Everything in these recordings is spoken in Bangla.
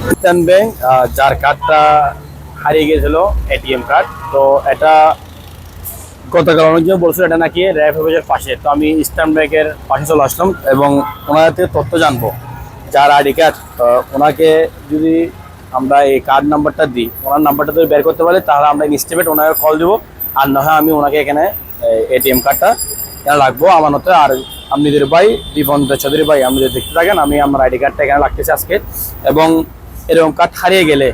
ইস্টার্ন ব্যাংক যার কার্ডটা হারিয়ে গিয়েছিল এটিএম কার্ড, তো এটা গতকাল অনেকজন বলছিল এটা নাকি র্যাব অফিসের পাশে। তো আমি ইস্টার্ন ব্যাংকের পাশে চলে আসলাম এবং ওনার থেকে তথ্য জানবো। যার আইডি কার্ড, ওনাকে যদি আমরা এই কার্ড নাম্বারটা দিই, ওনার নাম্বারটা যদি বের করতে পারি তাহলে আমরা ইনস্টিমেট ওনাকে কল দেবো। আর না হয় আমি ওনাকে এখানে এটিএম কার্ডটা এখানে রাখবো আমানতে। আর আপনাদের ভাই দীপন্ত চৌধুরী ভাই, আপনি যদি দেখতে থাকেন, আমি আমার আইডি কার্ডটা এখানে রাখতেছি আজকে। এবং এরকম কার্ড হারিয়ে গেলে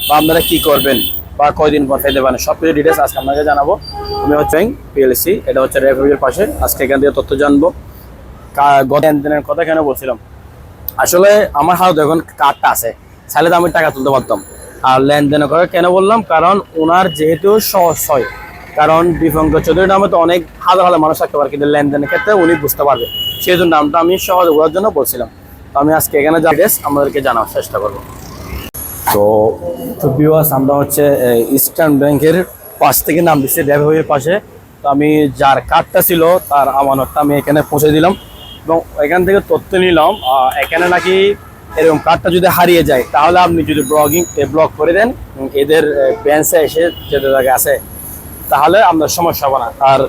বা আপনারা কী করবেন বা কয়দিন পর ফেলতে পারেন সব কিছু ডিটেলস আজকে আপনাকে জানাবো। আমি হচ্ছে পিএলসি, এটা হচ্ছে রেফারের পাশে। আজকে এখান থেকে তথ্য জানবো। গত দিনের কথা কেন বলছিলাম, আসলে আমার হাতে এখন কার্ডটা আছে, চাইলে তো আমি টাকা তুলতে পারতাম। আর লেনদেন করে কেন বললাম, কারণ ওনার যেহেতু সহজ হয়, কারণ দীপঙ্ক চৌধুরী নামে তো অনেক হাজার হাজার মানুষ থাকতে পারে, কিন্তু লেনদেনের ক্ষেত্রে উনি বুঝতে পারবে, সেই জন্য নামটা আমি সহজ করার জন্য বলছিলাম। তো আমি আজকে এখানে যা ড্রেস আমাদেরকে জানার চেষ্টা করবো। তো ভিউয়ার্স, আমরা হচ্ছে ইস্টার্ন ব্যাংকের পাশ থেকে নাম দিচ্ছি, র্যাবের পাশে। তো আমি যার কার্ডটা ছিল তার আমানতটা আমি এখানে পৌঁছে দিলাম এবং এখান থেকে তথ্য নিলাম। এখানে নাকি এরকম কার্ডটা যদি হারিয়ে যায় তাহলে আপনি যদি ব্লক করে দেন এদের বেঞ্চে এসে যেতে জায়গা আছে, তাহলে আপনার সমস্যা হবে না। আর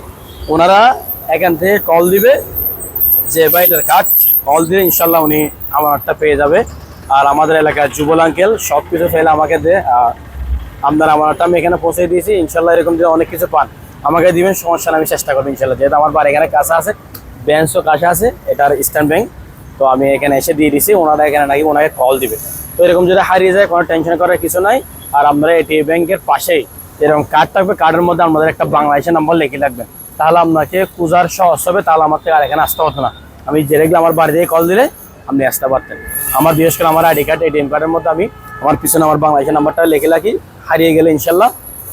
ওনারা এখান থেকে কল দিবে, যে ভাই এটার কার্ড, কল দিয়ে ইনশাল্লাহ উনি আমানতটা পেয়ে যাবে। আর আমাদের এলাকার যুবল আঙ্কেল সব কিছু ফেলে আমাকে দেয়। আপনার আমানতটা আমি এখানে পৌঁছে দিয়েছি, ইনশাল্লাহ এরকম যদি অনেক কিছু পান আমাকে দিবেন, সমস্যা না, আমি চেষ্টা করবো ইনশাল্লাহ। যেহেতু আমার বাড়ি এখানে কাছে আছে, ব্যাংকও কাছে আছে, এটার ইস্টার্ন ব্যাংক। তো আমি এখানে এসে দিয়ে দিছি, ওনারা এখানে নাকি ওনাকে কল দিবে। তো এরকম যদি হারিয়ে যায় কোনো টেনশন করার কিছু নাই। আর আপনারা এটিএম ব্যাংকের পাশেই এরকম কার্ড থাকবে, কার্ডের মধ্যে আমাদের একটা বাংলাদেশের নাম্বার লিখে রাখবেন, তাহলে আপনাকে খুঁজার সহজ হবে। তাহলে আমার থেকে আর এখানে আসতে হতো না, আমি ডিরেক্টলি আমার বাড়ি থেকে কল দিলে আপনি আসতে পারতেন। আমার বিশেষ করে আমার আইডি কার্ড, এটিএম কার্ডের মধ্যে আমি আমার পিছনে আমার বাংলাদেশের নাম্বারটা লিখে রাখি। হারিয়ে গেলে ইনশাল্লাহ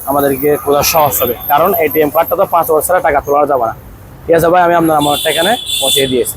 আমাদেরকে খোঁজার সহজ হবে, কারণ এটিএম কার্ডটা তো 5 বছরের টাকা তোলা যাবে না। ঠিক আছে ভাই, আমি আপনার আমারটা এখানে পৌঁছে দিয়েছি।